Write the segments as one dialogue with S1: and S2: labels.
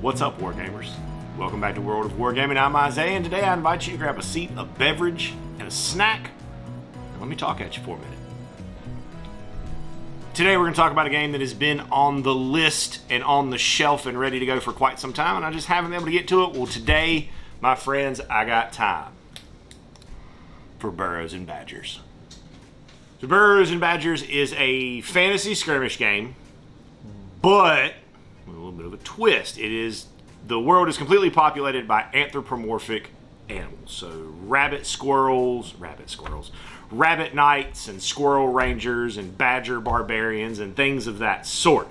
S1: What's up, Wargamers? Welcome back to World of Wargaming. I'm Isaiah, and today I invite you to grab a seat, a beverage, and a snack, and let me talk at you for a minute. Today we're going to talk about a game that has been on the list and on the shelf and ready to go for quite some time, and I just haven't been able to get to it. Well, today, my friends, I got time for Burrows and Badgers. So Burrows and Badgers is a fantasy skirmish game, but with a little bit of a twist. The world is completely populated by anthropomorphic animals. So rabbit knights and squirrel rangers and badger barbarians and things of that sort.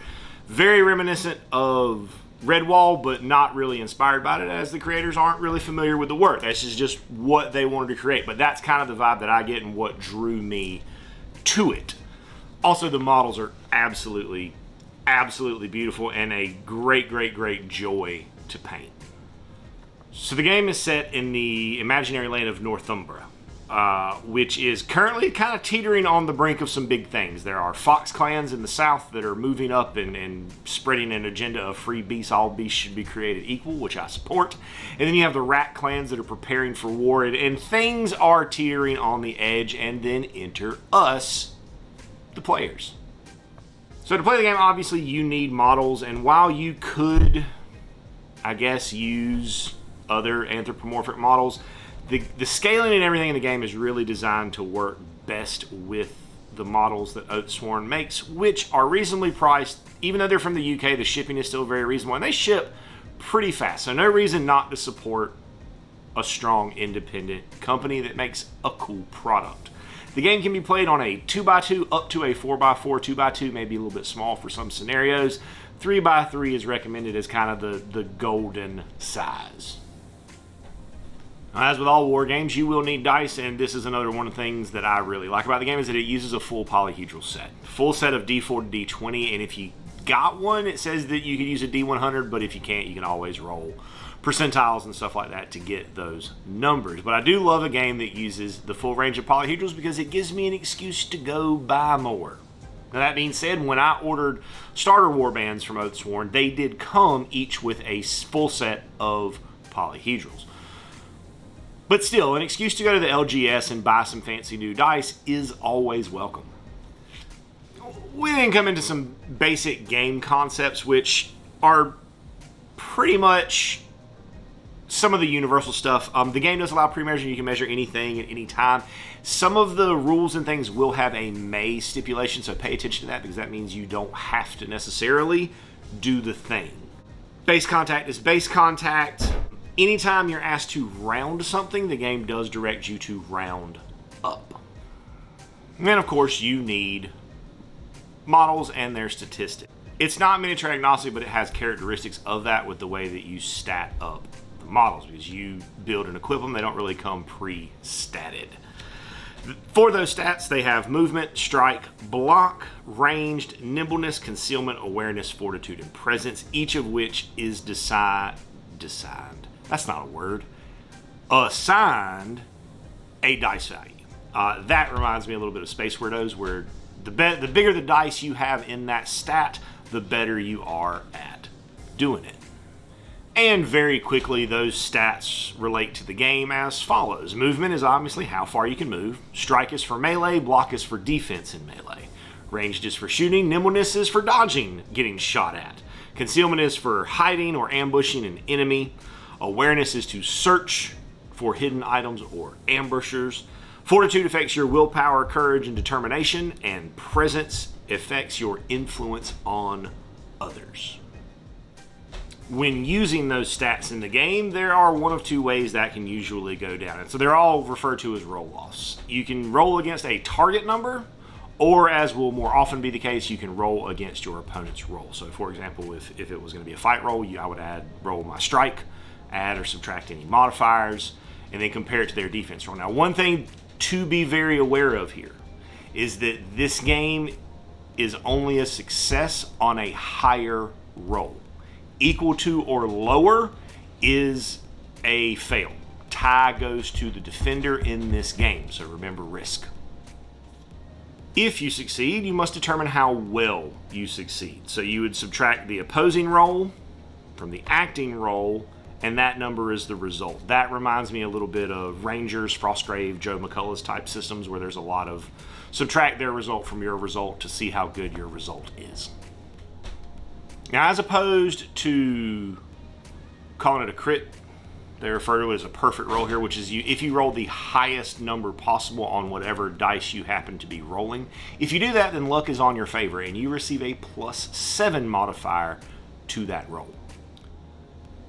S1: Very reminiscent of Redwall, but not really inspired by it, as the creators aren't really familiar with the work. This is just what they wanted to create, but that's kind of the vibe that I get and what drew me to it. Also, the models are absolutely beautiful and a great joy to paint. So the game is set in the imaginary land of Northumbria, which is currently kind of teetering on the brink of some big things. There are fox clans in the south that are moving up and spreading an agenda of free beasts. All beasts should be created equal, which I support. And then you have the rat clans that are preparing for war, and things are teetering on the edge, and then enter us, the players. So to play the game, obviously you need models, and while you could, I guess, use other anthropomorphic models, the scaling and everything in the game is really designed to work best with the models that Oathsworn makes, which are reasonably priced. Even though they're from the UK, the shipping is still very reasonable, and they ship pretty fast. So no reason not to support a strong independent company that makes a cool product. The game can be played on a 2x2 up to a 4x4. 2x2 may be a little bit small for some scenarios. 3x3 is recommended as kind of the golden size. Now, as with all war games, you will need dice, and this is another one of the things that I really like about the game is that it uses a full polyhedral set. Full set of D4 to D20, and if you got one, it says that you can use a D100, but if you can't, you can always roll percentiles and stuff like that to get those numbers. But I do love a game that uses the full range of polyhedrals because it gives me an excuse to go buy more. Now, that being said, when I ordered starter warbands from Oathsworn, they did come each with a full set of polyhedrals. But still, an excuse to go to the LGS and buy some fancy new dice is always welcome. We then come into some basic game concepts, which are pretty much some of the universal stuff. The game does allow pre-measuring. You can measure anything at any time. Some of the rules and things will have a may stipulation, so pay attention to that because that means you don't have to necessarily do the thing. Base contact is base contact. Anytime you're asked to round something, the game does direct you to round up. And then, of course, you need models and their statistics. It's not miniature agnostic, but it has characteristics of that with the way that you stat up the models, because you build and equip them. They don't really come pre-statted. For those stats, they have movement, strike, block, ranged, nimbleness, concealment, awareness, fortitude, and presence, each of which is assigned a dice value. That reminds me a little bit of Space Weirdos, where the bigger the dice you have in that stat, the better you are at doing it. And very quickly, those stats relate to the game as follows. Movement is obviously how far you can move. Strike is for melee. Block is for defense in melee. Ranged is for shooting. Nimbleness is for dodging, getting shot at. Concealment is for hiding or ambushing an enemy. Awareness is to search for hidden items or ambushers. Fortitude affects your willpower, courage, and determination. And presence affects your influence on others. When using those stats in the game, there are one of two ways that can usually go down. And so they're all referred to as roll-offs. You can roll against a target number, or as will more often be the case, you can roll against your opponent's roll. So for example, if it was going to be a fight roll, I would roll my strike, add or subtract any modifiers, and then compare it to their defense roll. Now, one thing to be very aware of here is that this game is only a success on a higher roll. Equal to or lower is a fail. Tie goes to the defender in this game, so remember risk. If you succeed, you must determine how well you succeed. So you would subtract the opposing roll from the acting roll, and that number is the result. That reminds me a little bit of Rangers, Frostgrave, Joe McCullough's type systems where there's a lot of subtract their result from your result to see how good your result is. Now, as opposed to calling it a crit, they refer to it as a perfect roll here, which is if you roll the highest number possible on whatever dice you happen to be rolling. If you do that, then luck is on your favor, and you receive a +7 modifier to that roll.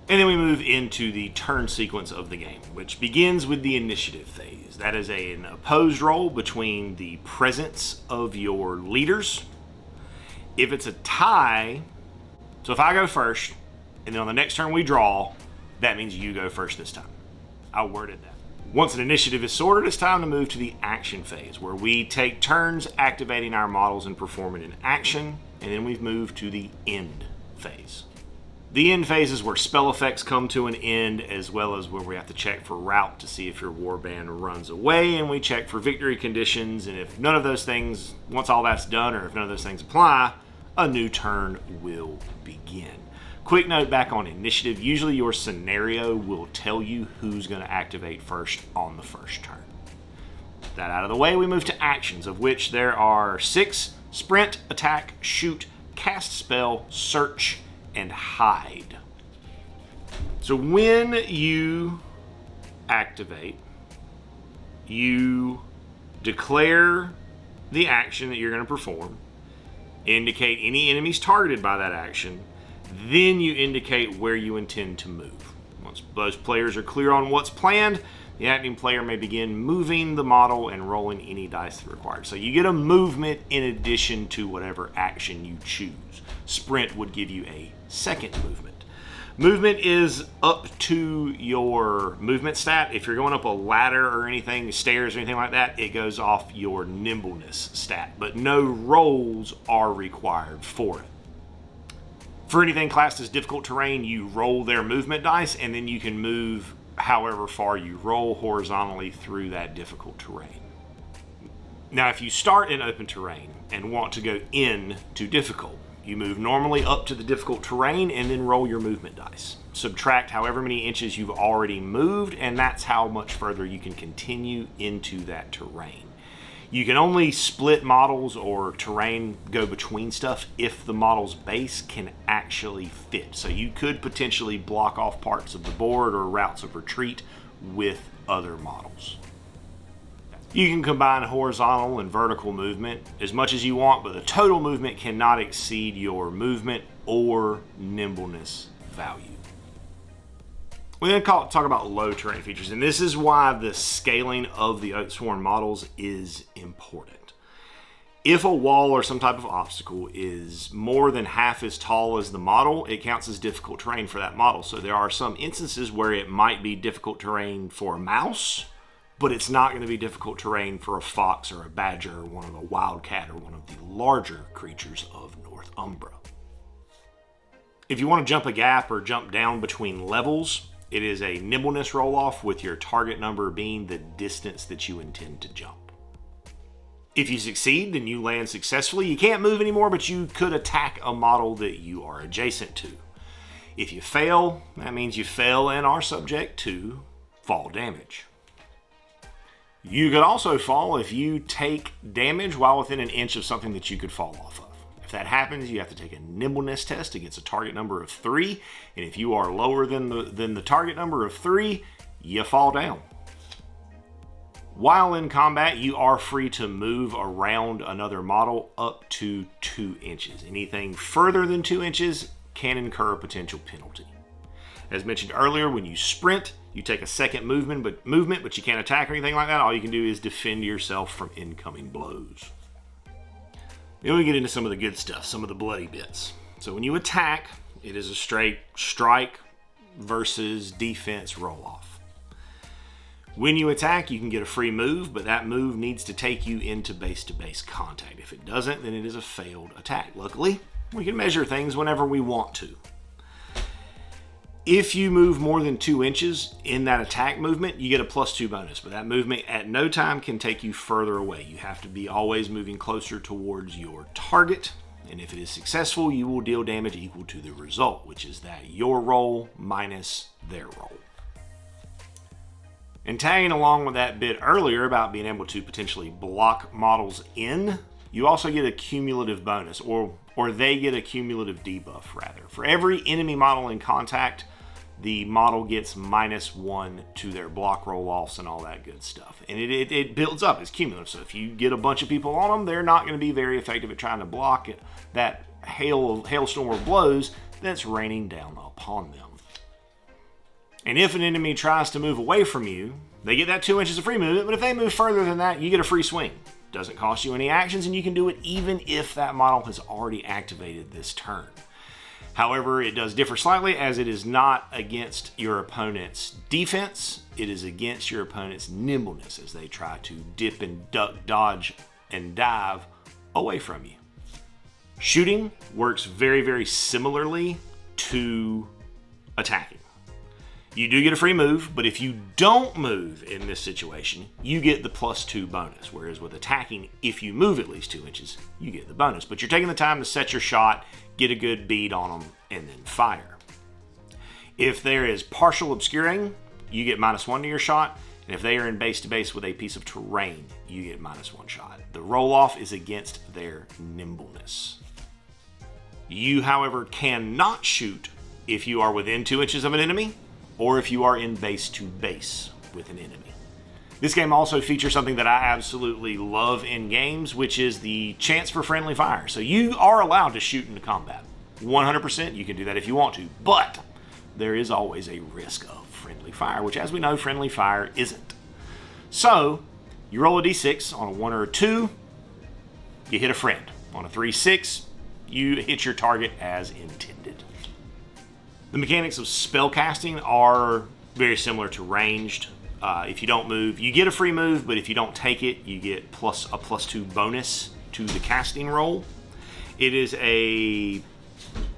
S1: And then we move into the turn sequence of the game, which begins with the initiative phase. That is an opposed roll between the presence of your leaders. If it's a tie, so if I go first, and then on the next turn we draw, that means you go first this time. I worded that. Once an initiative is sorted, it's time to move to the action phase, where we take turns activating our models and performing an action, and then we've moved to the end phase. The end phase is where spell effects come to an end, as well as where we have to check for route to see if your warband runs away, and we check for victory conditions, and if none of those things, once all that's done, or if none of those things apply, a new turn will begin. Quick note back on initiative, usually your scenario will tell you who's going to activate first on the first turn. That out of the way, we move to actions, of which there are 6: sprint, attack, shoot, cast spell, search, and hide. So when you activate, you declare the action that you're going to perform, indicate any enemies targeted by that action, then you indicate where you intend to move. Once those players are clear on what's planned, the acting player may begin moving the model and rolling any dice required. So you get a movement in addition to whatever action you choose. Sprint would give you a second movement. Movement is up to your movement stat. If you're going up a ladder or anything, stairs or anything like that, it goes off your nimbleness stat. But no rolls are required for it. For anything classed as difficult terrain, you roll their movement dice, and then you can move however far you roll horizontally through that difficult terrain. Now, if you start in open terrain and want to go into difficult, you move normally up to the difficult terrain and then roll your movement dice. Subtract however many inches you've already moved, and that's how much further you can continue into that terrain. You can only split models or terrain go between stuff if the model's base can actually fit. So you could potentially block off parts of the board or routes of retreat with other models. You can combine horizontal and vertical movement as much as you want, but the total movement cannot exceed your movement or nimbleness value. We then talk about low terrain features, and this is why the scaling of the Oathsworn models is important. If a wall or some type of obstacle is more than half as tall as the model, it counts as difficult terrain for that model. So there are some instances where it might be difficult terrain for a mouse, but it's not going to be difficult terrain for a fox or a badger or one of the wildcat or one of the larger creatures of Northumbra. If you want to jump a gap or jump down between levels, it is a nimbleness roll-off with your target number being the distance that you intend to jump. If you succeed, then you land successfully. You can't move anymore, but you could attack a model that you are adjacent to. If you fail, that means you fail and are subject to fall damage. You could also fall if you take damage while within an inch of something that you could fall off of. If that happens, you have to take a nimbleness test against a target number of 3, and if you are lower than the target number of 3, you fall down. While in combat, you are free to move around another model up to 2 inches. Anything further than 2 inches can incur a potential penalty. As mentioned earlier, when you sprint, you take a second movement, but you can't attack or anything like that. All you can do is defend yourself from incoming blows. Then we get into some of the good stuff, some of the bloody bits. So when you attack, it is a straight strike versus defense roll-off. When you attack, you can get a free move, but that move needs to take you into base-to-base contact. If it doesn't, then it is a failed attack. Luckily, we can measure things whenever we want to. If you move more than 2 inches in that attack movement, you get a +2 bonus, but that movement at no time can take you further away. You have to be always moving closer towards your target. And if it is successful, you will deal damage equal to the result, which is that your roll minus their roll. And tagging along with that bit earlier about being able to potentially block models in, you also get a cumulative bonus, or they get a cumulative debuff rather. For every enemy model in contact, the model gets -1 to their block roll-offs and all that good stuff. And it builds up, it's cumulative. So if you get a bunch of people on them, they're not going to be very effective at trying to block that hailstorm of blows that's raining down upon them. And if an enemy tries to move away from you, they get that 2 inches of free movement, but if they move further than that, you get a free swing. Doesn't cost you any actions, and you can do it even if that model has already activated this turn. However, it does differ slightly, as it is not against your opponent's defense, it is against your opponent's nimbleness as they try to dip and duck, dodge, and dive away from you. Shooting works very, very similarly to attacking. You do get a free move, but if you don't move in this situation, you get the +2 bonus. Whereas with attacking, if you move at least 2 inches, you get the bonus. But you're taking the time to set your shot, get a good bead on them, and then fire. If there is partial obscuring, you get -1 to your shot. And if they are in base to base with a piece of terrain, you get -1 shot. The roll-off is against their nimbleness. You, however, cannot shoot if you are within 2 inches of an enemy, or if you are in base to base with an enemy. This game also features something that I absolutely love in games, which is the chance for friendly fire. So you are allowed to shoot into combat. 100% you can do that if you want to, but there is always a risk of friendly fire, which as we know, friendly fire isn't. So you roll a d6 on a 1 or a 2, you hit a friend. On a 3-6, you hit your target as intended. The mechanics of spell casting are very similar to ranged. If you don't move, you get a free move, but if you don't take it, you get a +2 bonus to the casting roll. It is a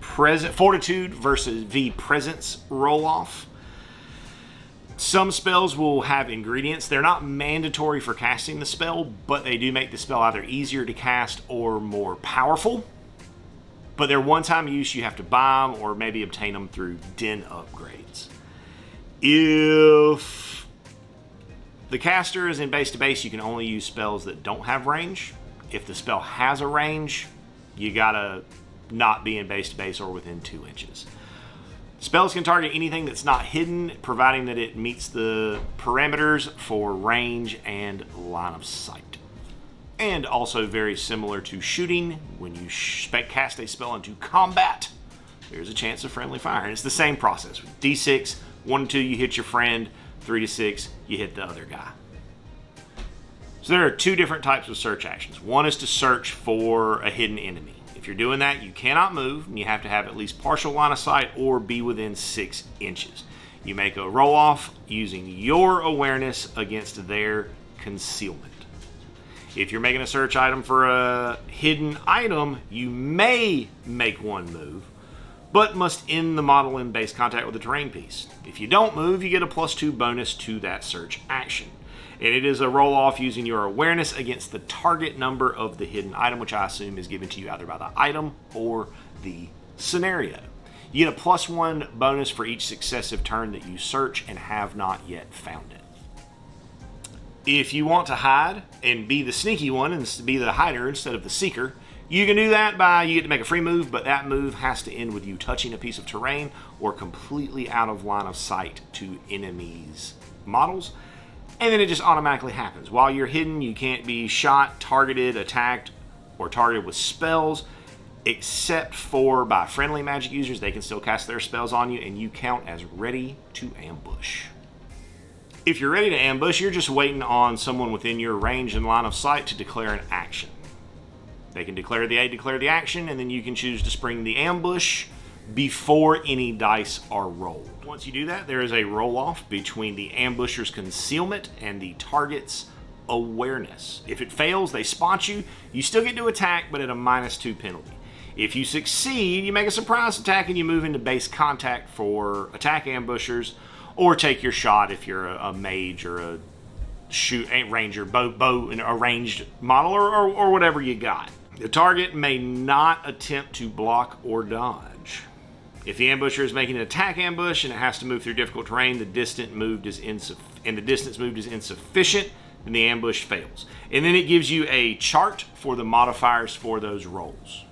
S1: fortitude versus presence roll-off. Some spells will have ingredients. They're not mandatory for casting the spell, but they do make the spell either easier to cast or more powerful. But they're one-time use, you have to buy them or maybe obtain them through den upgrades. If the caster is in base to base, you can only use spells that don't have range. If the spell has a range, you gotta not be in base to base or within 2 inches. Spells can target anything that's not hidden, providing that it meets the parameters for range and line of sight. And also very similar to shooting, when you cast a spell into combat, there's a chance of friendly fire. And it's the same process. With D6, 1 and 2, you hit your friend. 3 to 6, you hit the other guy. So there are 2 different types of search actions. One is to search for a hidden enemy. If you're doing that, you cannot move, and you have to have at least partial line of sight or be within 6 inches. You make a roll-off using your awareness against their concealment. If you're making a search item for a hidden item, you may make 1 move, but must end the model in base contact with the terrain piece. If you don't move, you get a +2 bonus to that search action. And it is a roll-off using your awareness against the target number of the hidden item, which I assume is given to you either by the item or the scenario. You get a +1 bonus for each successive turn that you search and have not yet found it. If you want to hide and be the sneaky one and be the hider instead of the seeker, you can do that by, you get to make a free move, but that move has to end with you touching a piece of terrain or completely out of line of sight to enemies' models. And then it just automatically happens. While you're hidden, you can't be shot, targeted, attacked, or targeted with spells, except for by friendly magic users. They can still cast their spells on you, and you count as ready to ambush. If you're ready to ambush, you're just waiting on someone within your range and line of sight to declare an action. They can declare the action, and then you can choose to spring the ambush before any dice are rolled. Once you do that, there is a roll-off between the ambusher's concealment and the target's awareness. If it fails, they spot you. You still get to attack, but at a -2 penalty. If you succeed, you make a surprise attack and you move into base contact for attack ambushers, or take your shot if you're a mage or a ranger, bow, a ranged model, or whatever you got. The target may not attempt to block or dodge. If the ambusher is making an attack ambush and it has to move through difficult terrain, the distance moved is insufficient, then the ambush fails. And then it gives you a chart for the modifiers for those rolls.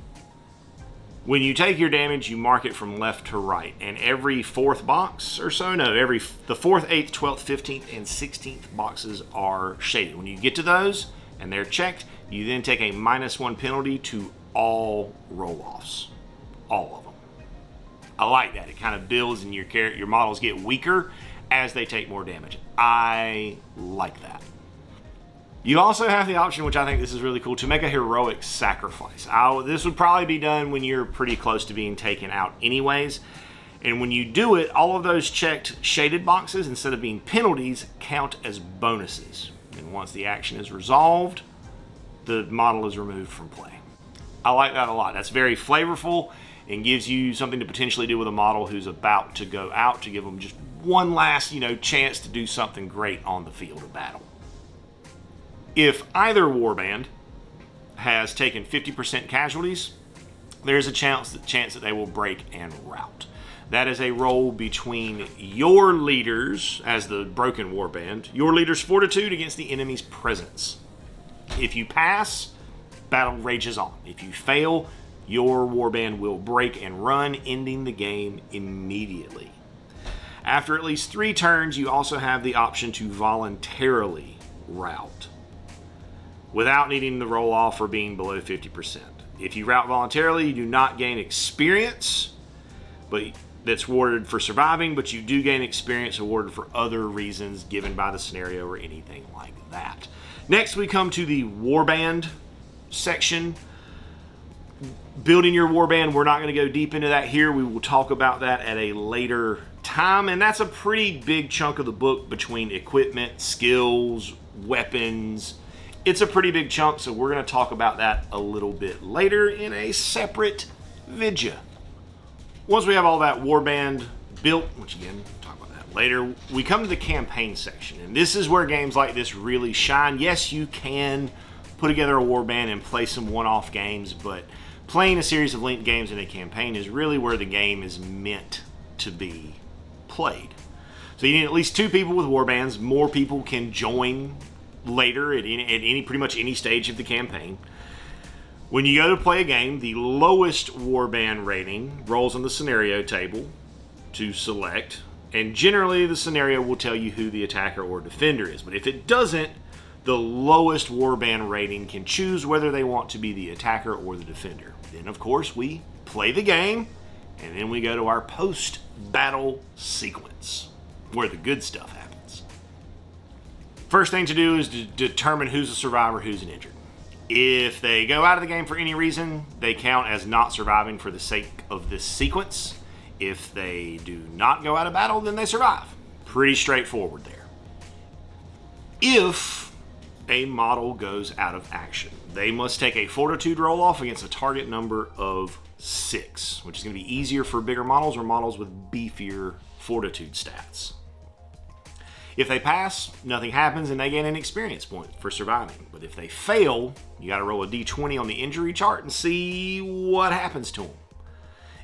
S1: When you take your damage, you mark it from left to right, and every fourth box or so, no, the 4th, 8th, 12th, 15th, and 16th boxes are shaded. When you get to those and they're checked, you then take a -1 penalty to all roll-offs, all of them. I like that. It kind of builds, and your models get weaker as they take more damage. I like that. You also have the option, which I think this is really cool, to make a heroic sacrifice. This would probably be done when you're pretty close to being taken out anyways. And when you do it, all of those checked shaded boxes, instead of being penalties, count as bonuses. And once the action is resolved, the model is removed from play. I like that a lot. That's very flavorful and gives you something to potentially do with a model who's about to go out, to give them just one last, chance to do something great on the field of battle. If either warband has taken 50% casualties, there's a chance that they will break and rout. That is a roll between your leaders, as the broken warband, your leader's fortitude against the enemy's presence. If you pass, battle rages on. If you fail, your warband will break and run, ending the game immediately. After at least 3 turns, you also have the option to voluntarily rout, without needing the roll off or being below 50%. If you rout voluntarily, you do not gain experience, but that's awarded for surviving, but you do gain experience awarded for other reasons given by the scenario or anything like that. Next, we come to the warband section. Building your warband, we're not going to go deep into that here. We will talk about that at a later time, and that's a pretty big chunk of the book between equipment, skills, weapons. It's a pretty big chunk, so we're going to talk about that a little bit later in a separate vidya. Once we have all that warband built, which again, we'll talk about that later, we come to the campaign section, and this is where games like this really shine. Yes, you can put together a warband and play some one-off games, but playing a series of linked games in a campaign is really where the game is meant to be played. So you need at least 2 people with warbands. More people can join later at pretty much any stage of the campaign. When you go to play a game, the lowest warband rating rolls on the scenario table to select, and generally the scenario will tell you who the attacker or defender is. But if it doesn't, the lowest warband rating can choose whether they want to be the attacker or the defender. Then, of course, we play the game, and then we go to our post-battle sequence, where the good stuff happens. First thing to do is to determine who's a survivor, who's an injured. If they go out of the game for any reason, they count as not surviving for the sake of this sequence. If they do not go out of battle, then they survive. Pretty straightforward there. If a model goes out of action, they must take a fortitude roll-off against a target number of 6, which is going to be easier for bigger models or models with beefier fortitude stats. If they pass, nothing happens and they gain an experience point for surviving. But if they fail, you got to roll a d20 on the injury chart and see what happens to them.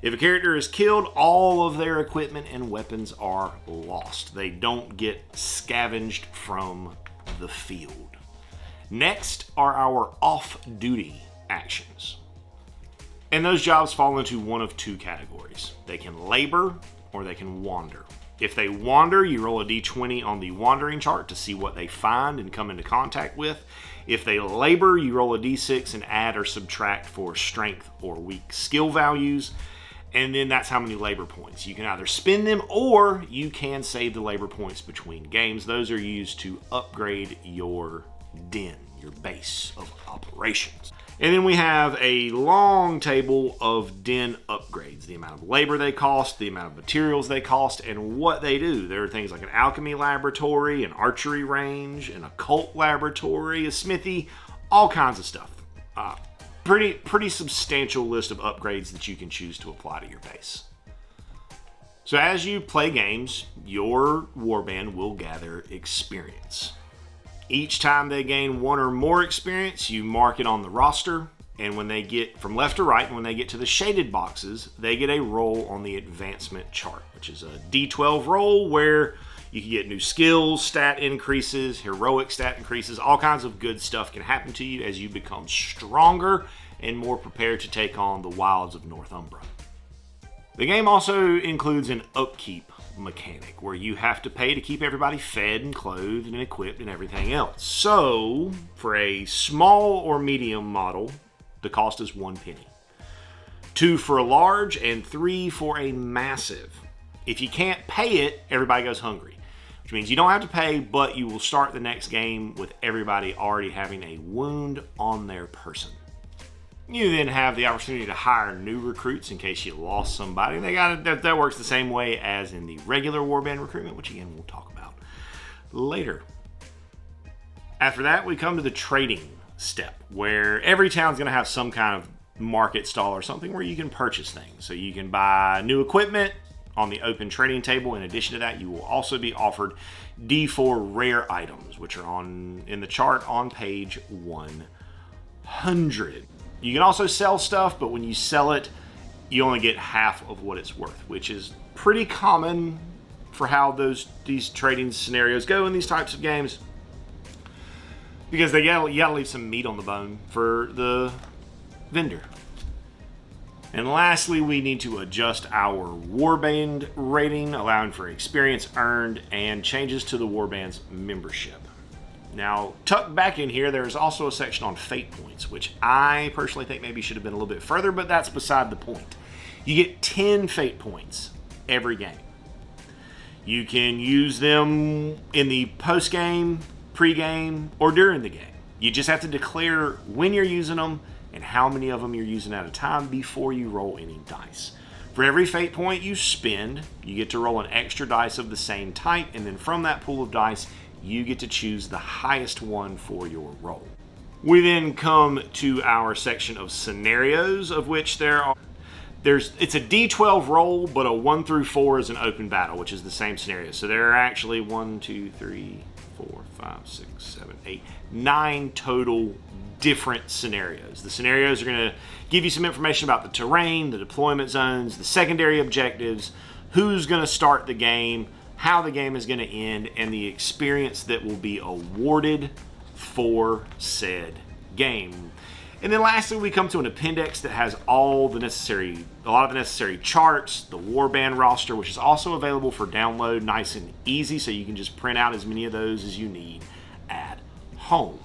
S1: If a character is killed, all of their equipment and weapons are lost. They don't get scavenged from the field. Next are our off-duty actions. And those jobs fall into one of 2 categories. They can labor or they can wander. If they wander, you roll a d20 on the wandering chart to see what they find and come into contact with. If they labor, you roll a d6 and add or subtract for strength or weak skill values. And then that's how many labor points. You can either spend them or you can save the labor points between games. Those are used to upgrade your den, your base of operations. And then we have a long table of den upgrades. The amount of labor they cost, the amount of materials they cost, and what they do. There are things like an alchemy laboratory, an archery range, an occult laboratory, a smithy, all kinds of stuff. Pretty substantial list of upgrades that you can choose to apply to your base. So as you play games, your warband will gather experience. Each time they gain 1 or more experience, you mark it on the roster, And when they get from left to right, and when they get to the shaded boxes, they get a roll on the advancement chart, which is a D12 roll where you can get new skills, stat increases, heroic stat increases, all kinds of good stuff can happen to you as you become stronger and more prepared to take on the wilds of Northumbria. The game also includes an upkeep mechanic where you have to pay to keep everybody fed and clothed and equipped and everything else. So, for a small or medium model, the cost is 1 penny. 2 for a large and 3 for a massive. If you can't pay it, everybody goes hungry. Which means you don't have to pay, but you will start the next game with everybody already having a wound on their person. You then have the opportunity to hire new recruits in case you lost somebody. That works the same way as in the regular warband recruitment, which again we'll talk about later. After that, we come to the trading step, where every town's going to have some kind of market stall or something where you can purchase things. So you can buy new equipment on the open trading table. In addition to that, you will also be offered D4 rare items, which are in the chart on page 100. You can also sell stuff, but when you sell it, you only get half of what it's worth, which is pretty common for how these trading scenarios go in these types of games, because you gotta leave some meat on the bone for the vendor. And lastly, we need to adjust our warband rating, allowing for experience earned and changes to the warband's membership. Now, tucked back in here, there's also a section on fate points, which I personally think maybe should have been a little bit further, but that's beside the point. You get 10 fate points every game. You can use them in the post-game, pre-game, or during the game. You just have to declare when you're using them and how many of them you're using at a time before you roll any dice. For every fate point you spend, you get to roll an extra dice of the same type, and then from that pool of dice, you get to choose the highest one for your roll. We then come to our section of scenarios, of which it's a D12 roll, but a 1 through 4 is an open battle, which is the same scenario. So there are actually 1, 2, 3, 4, 5, 6, 7, 8, 9 total different scenarios. The scenarios are going to give you some information about the terrain, the deployment zones, the secondary objectives, who's going to start the game, how the game is going to end, and the experience that will be awarded for said game. And then lastly, we come to an appendix that has a lot of the necessary charts, the warband roster, which is also available for download, nice and easy, so you can just print out as many of those as you need at home.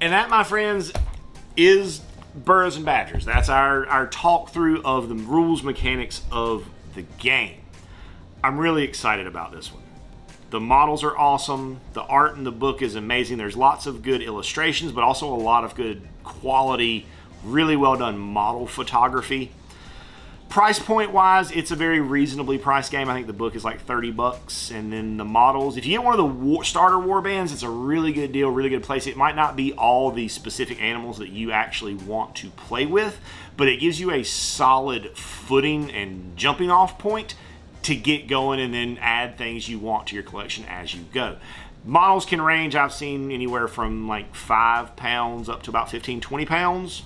S1: And that, my friends, is Burrows and Badgers. That's our talk through of the rules mechanics of the game. I'm really excited about this one. The models are awesome. The art in the book is amazing. There's lots of good illustrations, but also a lot of good quality, really well done model photography. Price point wise, it's a very reasonably priced game. I think the book is like $30, and then the models, if you get one of the starter warbands, it's a really good deal, really good place. It might not be all the specific animals that you actually want to play with, but it gives you a solid footing and jumping off point to get going and then add things you want to your collection as you go. Models can range, I've seen anywhere from like 5 pounds up to about 15, 20 pounds,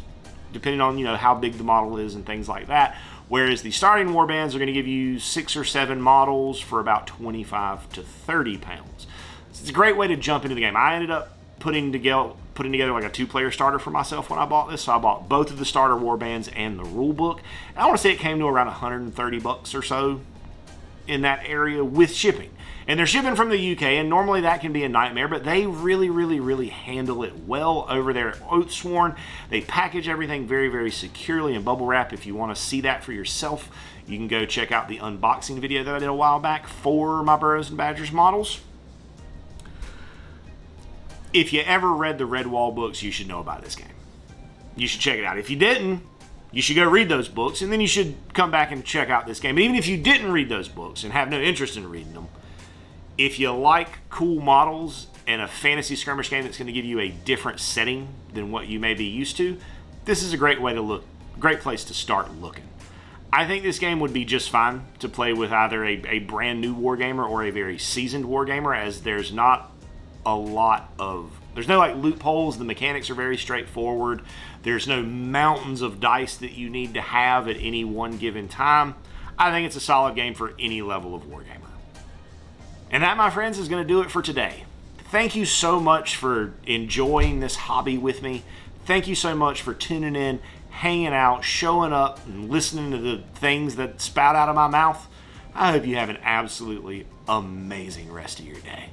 S1: depending on how big the model is and things like that. Whereas the starting warbands are going to give you 6 or 7 models for about 25 to 30 pounds. So it's a great way to jump into the game. I ended up putting together like a 2-player starter for myself when I bought this. So I bought both of the starter warbands and the rule book. And I want to say it came to around $130 or so in that area with shipping. And they're shipping from the UK, and normally that can be a nightmare, but they really, really, really handle it well over there at Oathsworn. They package everything very, very securely in bubble wrap. If you want to see that for yourself, you can go check out the unboxing video that I did a while back for my Burrows and Badgers models. If you ever read the Redwall books, you should know about this game. You should check it out. If you didn't, you should go read those books, and then you should come back and check out this game. But even if you didn't read those books and have no interest in reading them, if you like cool models and a fantasy skirmish game that's going to give you a different setting than what you may be used to, this is a great place to start looking. I think this game would be just fine to play with either a brand new wargamer or a very seasoned wargamer, as there's not a lot of There's no like loopholes. The mechanics are very straightforward. There's no mountains of dice that you need to have at any one given time. I think it's a solid game for any level of wargamer. And that, my friends, is going to do it for today. Thank you so much for enjoying this hobby with me. Thank you so much for tuning in, hanging out, showing up, and listening to the things that spout out of my mouth. I hope you have an absolutely amazing rest of your day.